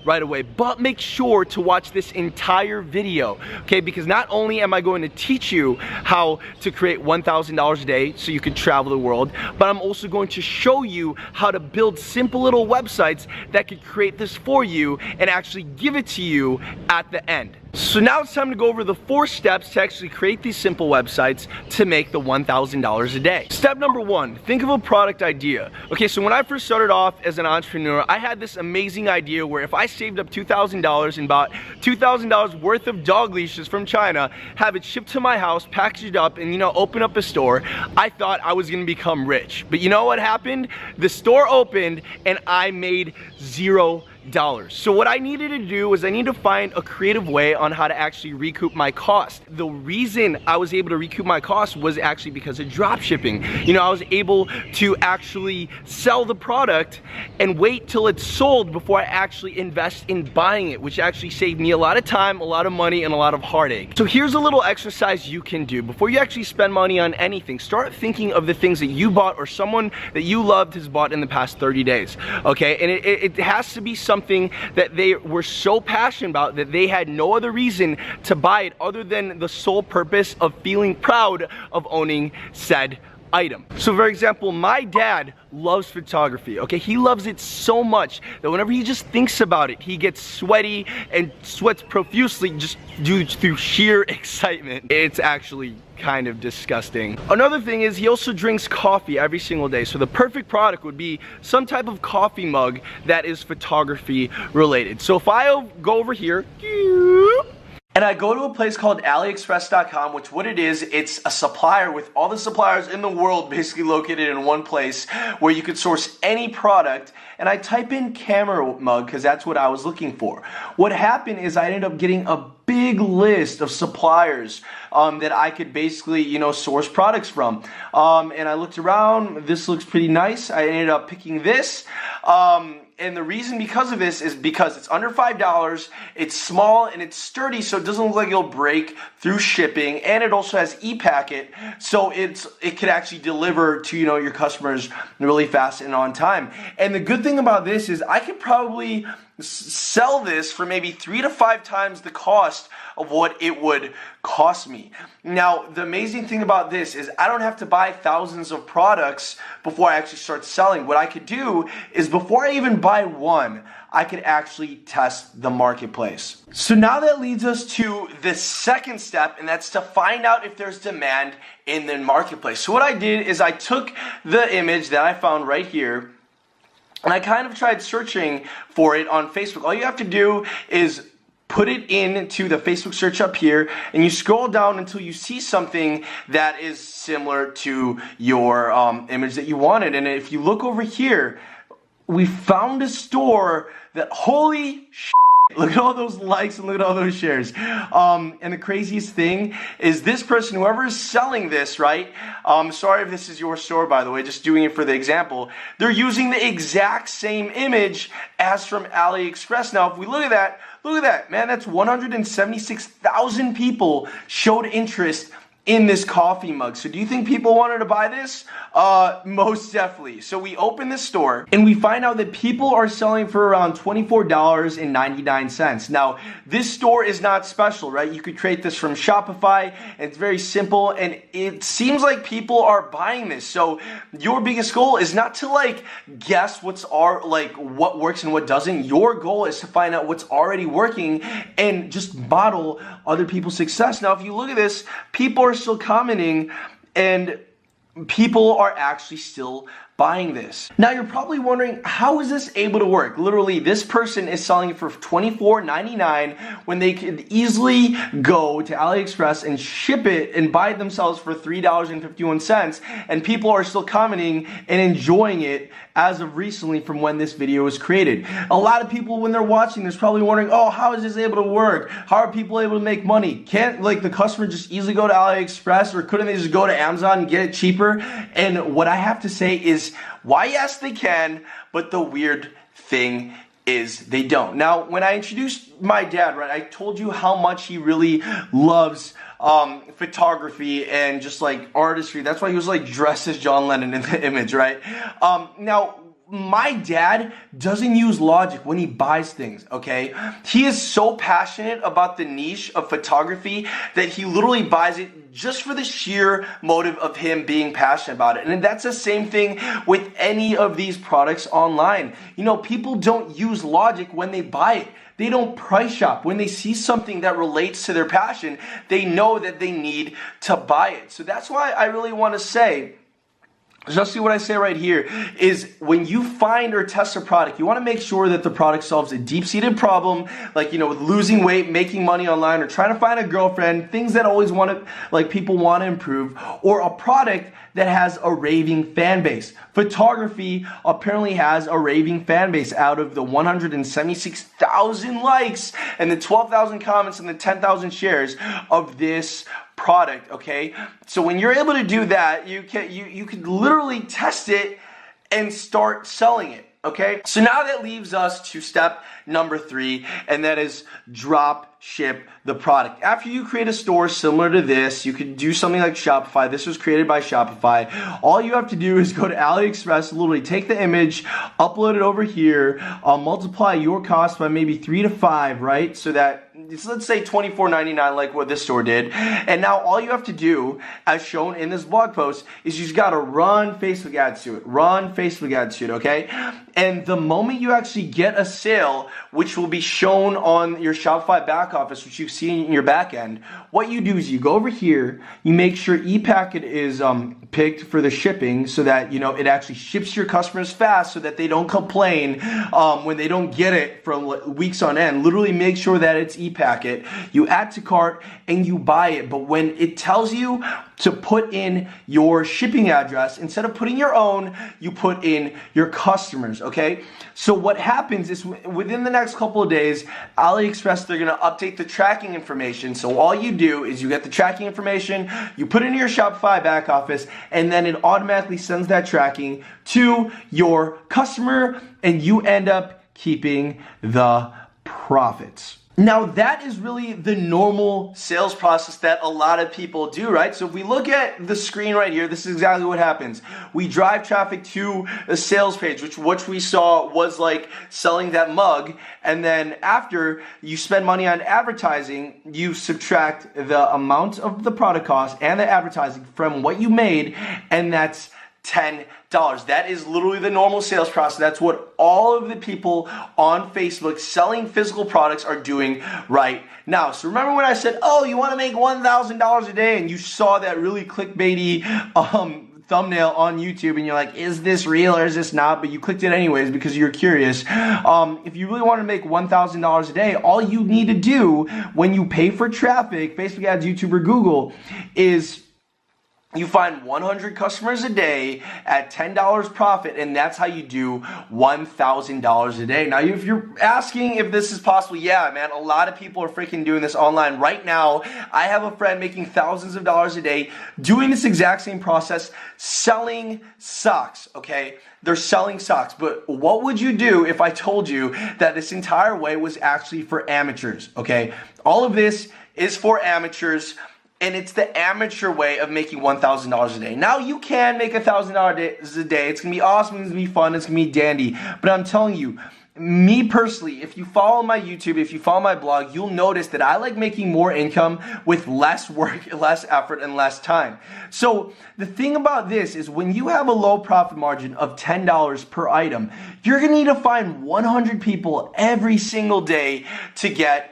right away, but make sure to watch this entire video, okay? Because not only am I going to teach you how to create $1,000 a day so you can travel the world, but I'm also going to show you how to build simple little websites that could create this for you and actually give it to you at the end. So now it's time to go over the 4 steps to actually create these simple websites to make the $1,000 a day. Step number 1, think of a product idea. Okay, so when I first started off as an entrepreneur, I had this amazing idea where if I saved up $2,000 and bought $2,000 worth of dog leashes from China, have it shipped to my house, package it up, and open up a store, I thought I was gonna become rich. But you know what happened? The store opened and I made $0. So what I needed to do was I needed to find a creative way on how to actually recoup my cost. The reason I was able to recoup my cost was actually because of drop shipping. I was able to actually sell the product and wait till it's sold before I actually invest in buying it, which actually saved me a lot of time, a lot of money, and a lot of heartache. So here's a little exercise you can do. Before you actually spend money on anything, start thinking of the things that you bought or someone that you loved has bought in the past 30 days, okay? And it has to be something that they were so passionate about that they had no other reason to buy it other than the sole purpose of feeling proud of owning said item. So for example, my dad loves photography, okay? He loves it so much that whenever he just thinks about it, he gets sweaty and sweats profusely just due to sheer excitement. It's actually kind of disgusting. Another thing is he also drinks coffee every single day. So the perfect product would be some type of coffee mug that is photography related. So if I go over here, and I go to a place called AliExpress.com, which what it is, it's a supplier with all the suppliers in the world basically located in one place where you could source any product, and I type in camera mug because that's what I was looking for. What happened is I ended up getting a big list of suppliers that I could basically, source products from. And I looked around, this looks pretty nice. I ended up picking this. And the reason because of this is because it's under $5, it's small and it's sturdy, so it doesn't look like it'll break through shipping, and it also has e-packet, so it could actually deliver to your customers really fast and on time. And the good thing about this is I could probably sell this for maybe 3 to 5 times the cost of what it would cost me. Now, the amazing thing about this is I don't have to buy thousands of products before I actually start selling. What I could do is before I even buy one, I could actually test the marketplace. So now that leads us to the second step, and that's to find out if there's demand in the marketplace. So what I did is I took the image that I found right here, and I kind of tried searching for it on Facebook. All you have to do is put it into the Facebook search up here, and you scroll down until you see something that is similar to your image that you wanted. And if you look over here, we found a store that, holy shit, look at all those likes and look at all those shares. And the craziest thing is this person, whoever is selling this, right? Sorry if this is your store, by the way, just doing it for the example. They're using the exact same image as from AliExpress. Now, if we look at that, man, that's 176,000 people showed interest in this coffee mug. So do you think people wanted to buy this? Most definitely. So we open this store and we find out that people are selling for around $24.99. Now, this store is not special, right? You could create this from Shopify, and it's very simple, and it seems like people are buying this. So your biggest goal is not to guess what works and what doesn't. Your goal is to find out what's already working and just model other people's success. Now, if you look at this, people are still commenting, and people are actually still buying this. Now you're probably wondering, how is this able to work? Literally, this person is selling it for $24.99 when they could easily go to AliExpress and ship it and buy it themselves for $3.51, and people are still commenting and enjoying it as of recently from when this video was created. A lot of people, when they're watching this, probably wondering, oh, how is this able to work? How are people able to make money? Can't the customer just easily go to AliExpress, or couldn't they just go to Amazon and get it cheaper? And what I have to say is, why, yes, they can, but the weird thing is they don't. Now, when I introduced my dad, right, I told you how much he really loves photography and just artistry. That's why he was dressed as John Lennon in the image, right? Now, my dad doesn't use logic when he buys things, okay? He is so passionate about the niche of photography that he literally buys it just for the sheer motive of him being passionate about it. And that's the same thing with any of these products online. You know, people don't use logic when they buy it. They don't price shop. When they see something that relates to their passion, they know that they need to buy it. So that's why I really want to say, just what I say right here is when you find or test a product, you want to make sure that the product solves a deep-seated problem, like, you know, with losing weight, making money online, or trying to find a girlfriend, things that always want to, like, people want to improve, or a product that has a raving fan base. Photography apparently has a raving fan base. Out of the 176,000 likes and the 12,000 comments and the 10,000 shares of this product, okay? So when you're able to do that, you can literally test it and start selling it, okay? So now that leaves us to step number 3, and that is drop ship the product. After you create a store similar to this, you could do something like Shopify. This was created by Shopify. All you have to do is go to AliExpress, literally take the image, upload it over here, multiply your cost by maybe 3 to 5, right? So that, let's say $24.99 like what this store did. And now all you have to do, as shown in this blog post, is you just gotta run Facebook ads to it. Run Facebook ads to it, okay? And the moment you actually get a sale, which will be shown on your Shopify back office, which you see in your back end, what you do is you go over here, you make sure ePacket is picked for the shipping so that, you know, it actually ships to your customers fast so that they don't complain when they don't get it from weeks on end. Literally make sure that it's ePacket. You add to cart and you buy it. But when it tells you to put in your shipping address, instead of putting your own, you put in your customers, okay? So what happens is within the next couple of days, AliExpress, they're gonna update the tracking information. So all you do is you get the tracking information, you put it in your Shopify back office, and then it automatically sends that tracking to your customer, and you end up keeping the profits. Now that is really the normal sales process that a lot of people do, right? So if we look at the screen right here, this is exactly what happens. We drive traffic to a sales page, which we saw was like selling that mug, and then after you spend money on advertising, you subtract the amount of the product cost and the advertising from what you made, and that's $10. That is literally the normal sales process. That's what all of the people on Facebook selling physical products are doing right now. So remember when I said, oh, you want to make $1,000 a day, and you saw that really clickbaity thumbnail on YouTube and you're like, is this real or is this not? But you clicked it anyways because you're curious. If you really want to make $1,000 a day, all you need to do when you pay for traffic, Facebook ads, YouTube, or Google, is you find 100 customers a day at $10 profit, and that's how you do $1,000 a day. Now, if you're asking if this is possible, yeah, man, a lot of people are freaking doing this online right now. I have a friend making thousands of dollars a day doing this exact same process, selling socks, okay? They're selling socks, but what would you do if I told you that this entire way was actually for amateurs, okay? All of this is for amateurs, and it's the amateur way of making $1,000 a day. Now, you can make $1,000 a day. It's going to be awesome. It's going to be fun. It's going to be dandy. But I'm telling you, me personally, if you follow my YouTube, if you follow my blog, you'll notice that I like making more income with less work, less effort, and less time. So the thing about this is when you have a low profit margin of $10 per item, you're going to need to find 100 people every single day to get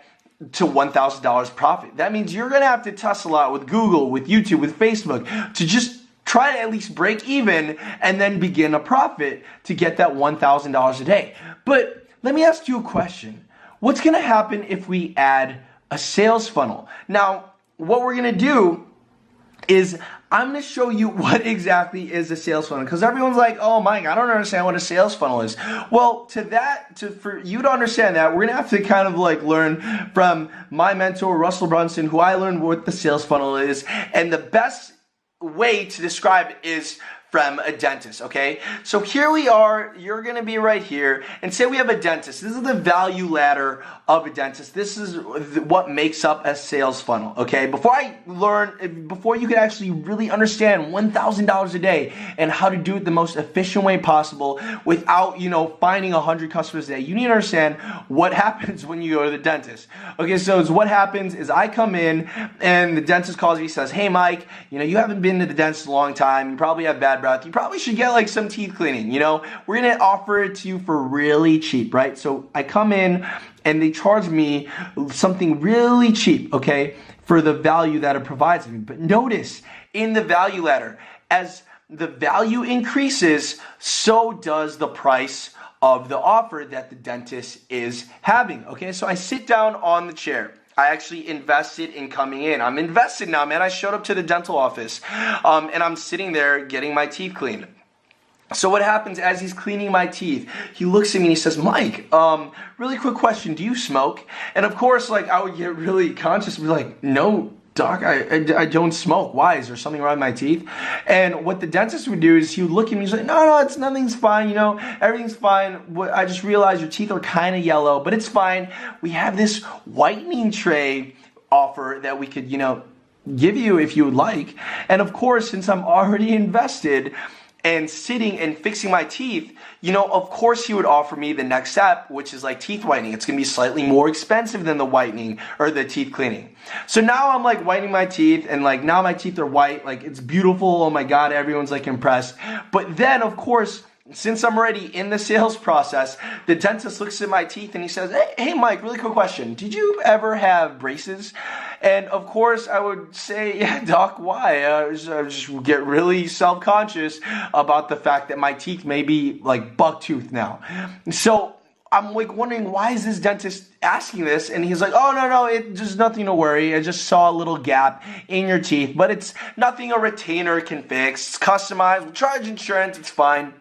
to $1,000 profit. That means you're gonna have to test a lot with Google, with YouTube, with Facebook to just try to at least break even and then begin a profit to get that $1,000 a day. But let me ask you a question. What's gonna happen if we add a sales funnel? Now, what we're gonna do is I'm going to show you what exactly is a sales funnel, because everyone's like, oh Mike, I don't understand what a sales funnel is. Well, for you to understand that, we're going to have to kind of like learn from my mentor, Russell Brunson, who I learned what the sales funnel is. And the best way to describe it is from a dentist, okay? So here we are, you're gonna be right here, and say we have a dentist. This is the value ladder of a dentist. This is what makes up a sales funnel, okay? Before you can actually really understand $1,000 a day and how to do it the most efficient way possible without, finding 100 customers a day, you need to understand what happens when you go to the dentist. Okay, so what happens is I come in and the dentist calls me, says, hey Mike, you haven't been to the dentist in a long time, you probably have bad breath, you probably should get like some teeth cleaning, we're gonna offer it to you for really cheap, right? So I come in and they charge me something really cheap, okay, for the value that it provides me. But notice in the value ladder, as the value increases, so does the price of the offer that the dentist is having, okay? So I sit down on the chair. I actually invested in coming in. I'm invested now, man. I showed up to the dental office and I'm sitting there getting my teeth cleaned. So what happens as he's cleaning my teeth, he looks at me and he says, Mike, really quick question, do you smoke? And of course, I would get really conscious and be like, no, doc, I don't smoke. Why? Is there something wrong with my teeth? And what the dentist would do is he would look at me and he's like, no, nothing's fine, everything's fine. I just realized your teeth are kind of yellow, but it's fine. We have this whitening tray offer that we could, give you if you would like. And of course, since I'm already invested and sitting and fixing my teeth, of course he would offer me the next step, which is like teeth whitening. It's gonna be slightly more expensive than the whitening or the teeth cleaning. So now I'm like whitening my teeth and now my teeth are white, it's beautiful, oh my God, everyone's impressed. But then of course, since I'm already in the sales process, the dentist looks at my teeth and he says, hey Mike, really quick question. Did you ever have braces? And of course I would say, yeah, doc, why? I just get really self-conscious about the fact that my teeth may be buck tooth now. So I'm wondering, why is this dentist asking this? And he's like, oh, no, it's just nothing to worry. I just saw a little gap in your teeth, but it's nothing a retainer can fix. It's customized, we'll charge insurance, it's fine.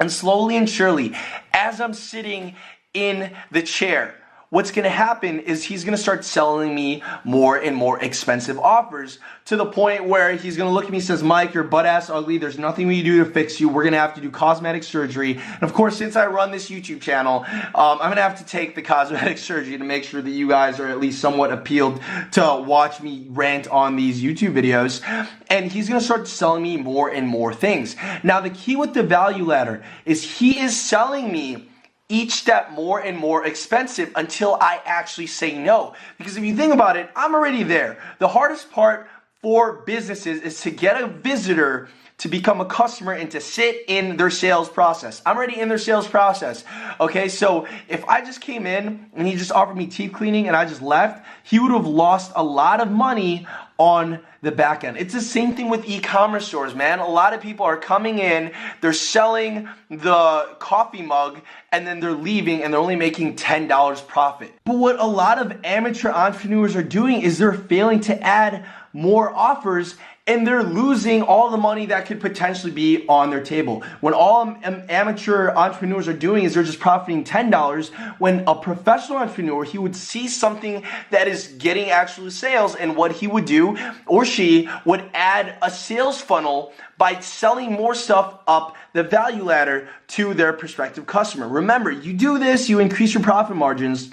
And slowly and surely, as I'm sitting in the chair, what's going to happen is he's going to start selling me more and more expensive offers to the point where he's going to look at me and says, Mike, you're butt ass ugly. There's nothing we can do to fix you. We're going to have to do cosmetic surgery. And of course, since I run this YouTube channel, I'm going to have to take the cosmetic surgery to make sure that you guys are at least somewhat appealed to watch me rant on these YouTube videos. And he's going to start selling me more and more things. Now, the key with the value ladder is he is selling me each step more and more expensive until I actually say no. Because if you think about it, I'm already there. The hardest part for businesses is to get a visitor to become a customer and to sit in their sales process. I'm already in their sales process. Okay, so if I just came in and he just offered me teeth cleaning and I just left, he would have lost a lot of money on the back end. It's the same thing with e-commerce stores, man. A lot of people are coming in, they're selling the coffee mug, and then they're leaving and they're only making $10 profit. But what a lot of amateur entrepreneurs are doing is they're failing to add more offers and they're losing all the money that could potentially be on their table. When all amateur entrepreneurs are doing is they're just profiting $10, when a professional entrepreneur, he would see something that is getting actual sales, and what he would do, or she would add a sales funnel by selling more stuff up the value ladder to their prospective customer. Remember, you do this, you increase your profit margins,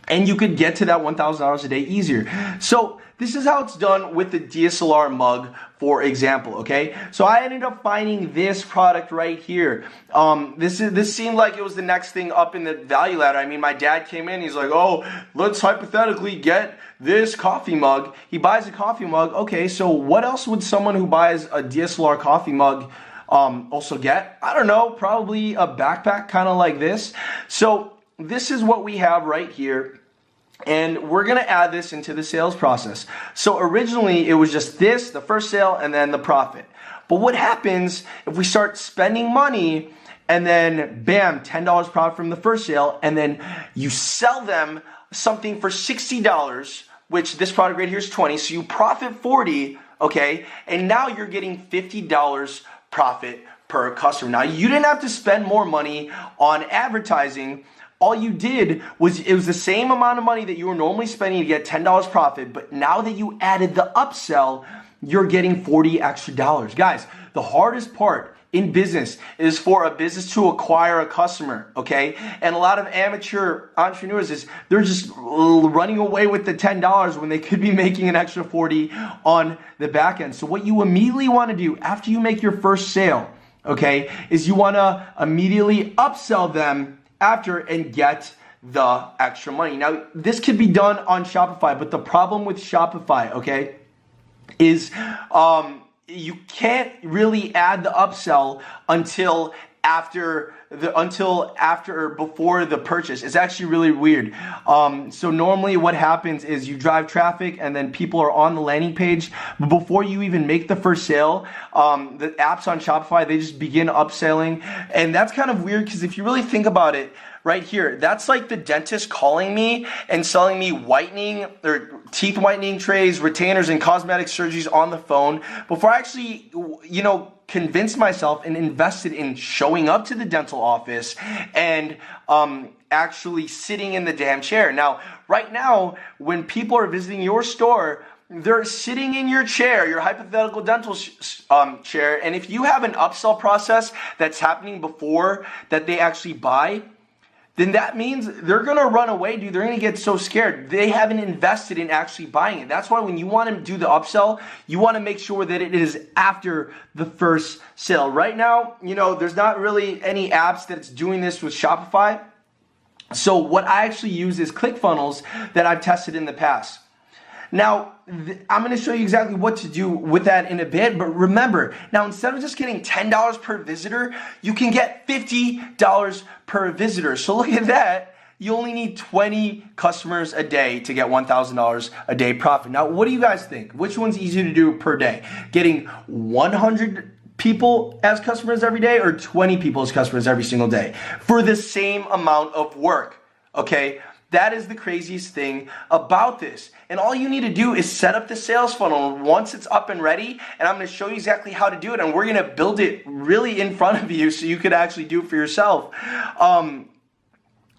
and you could get to that $1,000 a day easier. So this is how it's done with the DSLR mug, for example, okay? So I ended up finding this product right here. This seemed like it was the next thing up in the value ladder. I mean, my dad came in, he's like, oh, let's hypothetically get this coffee mug. He buys a coffee mug. Okay, so what else would someone who buys a DSLR coffee mug also get? I don't know, probably a backpack kind of like this. So this is what we have right here, and we're gonna add this into the sales process. So originally it was just this, the first sale, and then the profit. But what happens if we start spending money and then bam, $10 profit from the first sale, and then you sell them something for $60, which this product right here is 20, so you profit 40, okay, and now you're getting $50 profit per customer. Now you didn't have to spend more money on advertising. All you did was, it was the same amount of money that you were normally spending to get $10 profit, but now that you added the upsell, you're getting $40 extra. Guys, the hardest part in business is for a business to acquire a customer, okay? And a lot of amateur entrepreneurs they're just running away with the $10 when they could be making an extra 40 on the back end. So what you immediately want to do after you make your first sale, okay, is you want to immediately upsell them after and get the extra money. Now, this could be done on Shopify, but the problem with Shopify, okay, is you can't really add the upsell until before the purchase. It's actually really weird. So normally what happens is you drive traffic and then people are on the landing page, but before you even make the first sale, the apps on Shopify, they just begin upselling. And that's kind of weird because if you really think about it, right here, that's like the dentist calling me and selling me whitening or teeth whitening trays, retainers, and cosmetic surgeries on the phone before I actually, convinced myself and invested in showing up to the dental office and actually sitting in the damn chair. Now, right now, when people are visiting your store, they're sitting in your chair, your hypothetical dental chair, and if you have an upsell process that's happening before that they actually buy, then that means they're going to run away, dude. They're going to get so scared. They haven't invested in actually buying it. That's why when you want to do the upsell, you want to make sure that it is after the first sale. Right now, there's not really any apps that's doing this with Shopify. So what I actually use is ClickFunnels that I've tested in the past. Now, I'm going to show you exactly what to do with that in a bit, but remember, now instead of just getting $10 per visitor, you can get $50 per visitor. So look at that. You only need 20 customers a day to get $1,000 a day profit. Now, what do you guys think? Which one's easier to do per day? Getting 100 people as customers every day or 20 people as customers every single day for the same amount of work, okay? That is the craziest thing about this. And all you need to do is set up the sales funnel once it's up and ready. And I'm going to show you exactly how to do it. And we're going to build it really in front of you so you could actually do it for yourself.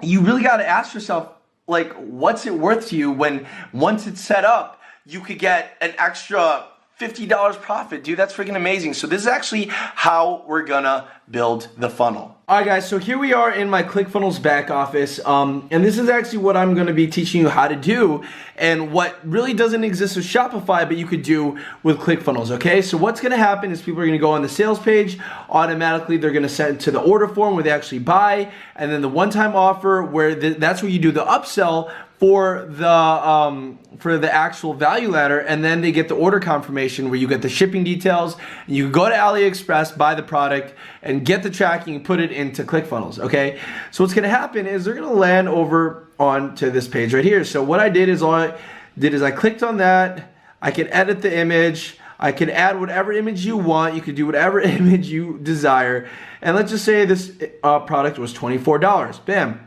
You really got to ask yourself, like, what's it worth to you when once it's set up, you could get an extra $50 profit, dude. That's freaking amazing. So this is actually how we're gonna build the funnel. All right, guys, so here we are in my ClickFunnels back office, and this is actually what I'm gonna be teaching you how to do and what really doesn't exist with Shopify, but you could do with ClickFunnels, okay? So what's gonna happen is people are gonna go on the sales page, automatically they're gonna send to the order form where they actually buy, and then the one-time offer where that's where you do the upsell for the actual value ladder, and then they get the order confirmation where you get the shipping details. You can go to AliExpress, buy the product, and get the tracking and put it into ClickFunnels, okay? So what's gonna happen is they're gonna land over onto this page right here. So what I did is I clicked on that. I could edit the image. I could add whatever image you want. You could do whatever image you desire. And let's just say this product was $24. Bam.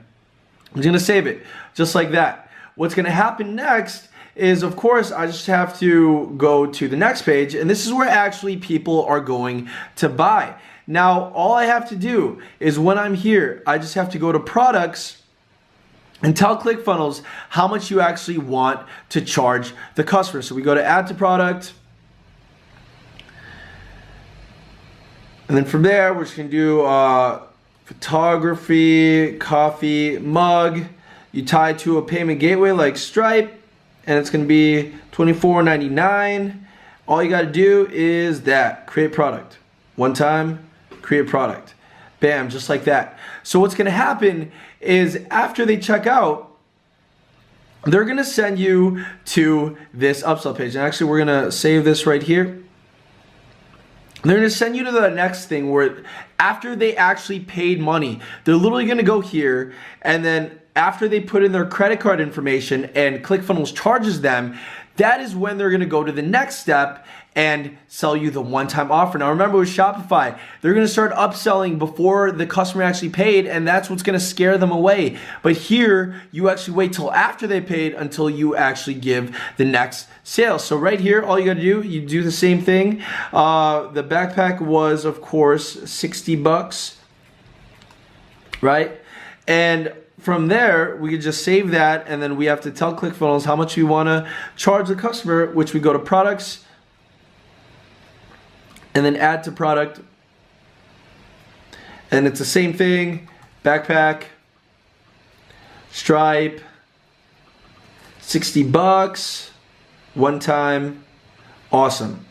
I'm gonna save it just like that. What's gonna happen next is, of course, I just have to go to the next page, and this is where actually people are going to buy. Now, all I have to do is when I'm here, I just have to go to products and tell ClickFunnels how much you actually want to charge the customer. So we go to add to product, and then from there, we're just gonna do photography, coffee, mug. You tie to a payment gateway like Stripe, and it's gonna be $24.99. All you gotta do is create product. One time, create product. Bam, just like that. So what's gonna happen is after they check out, they're gonna send you to this upsell page. And actually, we're gonna save this right here. They're going to send you to the next thing where after they actually paid money, they're literally going to go here, and then after they put in their credit card information and ClickFunnels charges them, that is when they're going to go to the next step and sell you the one-time offer. Now remember with Shopify, they're going to start upselling before the customer actually paid, and that's what's going to scare them away. But here, you actually wait till after they paid until you actually give the next sale. So right here, all you got to do, you do the same thing. The backpack was, of course, 60 bucks, right? And from there, we could just save that, and then we have to tell ClickFunnels how much we want to charge the customer, which we go to products. and then add to product. And it's the same thing, backpack, stripe, $60, one time, awesome.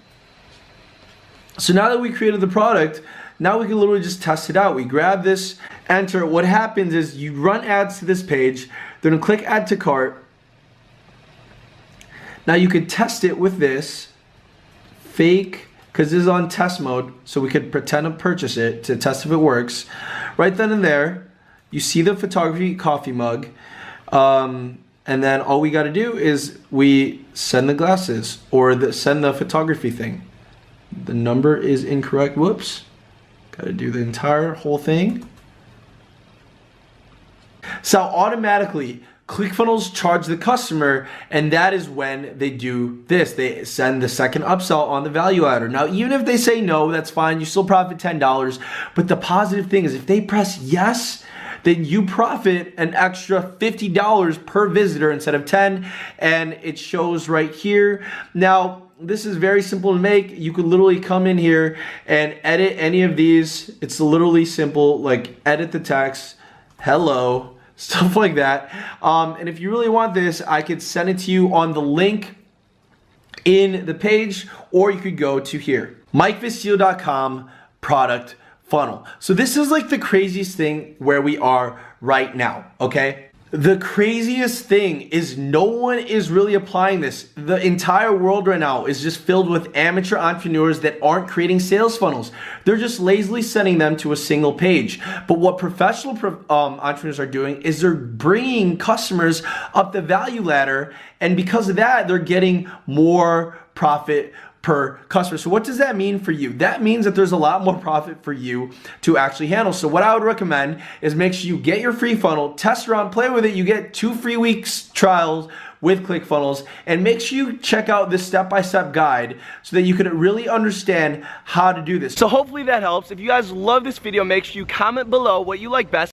So now that we created the product, now we can literally just test it out. We grab this, enter. What happens is you run ads to this page, then click add to cart. Now you could test it with this, fake, because this is on test mode, so we could pretend to purchase it to test if it works. Right then and there, you see the photography coffee mug, and then all we gotta do is we send the glasses, or send the photography thing. The number is incorrect, whoops. Gotta do the entire whole thing. So automatically, ClickFunnels charge the customer, and that is when they do this. They send the second upsell on the value ladder. Now, even if they say no, that's fine. You still profit $10. But the positive thing is if they press yes, then you profit an extra $50 per visitor instead of 10, and it shows right here. Now, this is very simple to make. You could literally come in here and edit any of these. It's literally simple, like edit the text, hello, stuff like that. And if you really want this, I could send it to you on the link in the page, or you could go to here, MikeVestillo.com product funnel. So this is like the craziest thing where we are right now, okay? The craziest thing is no one is really applying this. The entire world right now is just filled with amateur entrepreneurs that aren't creating sales funnels. They're just lazily sending them to a single page. But what professional entrepreneurs are doing is they're bringing customers up the value ladder, and because of that, they're getting more profit per customer. So what does that mean for you? That means that there's a lot more profit for you to actually handle. So what I would recommend is make sure you get your free funnel, test around, play with it. You get 2 free weeks trials with ClickFunnels, and make sure you check out this step-by-step guide so that you can really understand how to do this. So hopefully that helps. If you guys love this video, make sure you comment below what you like best.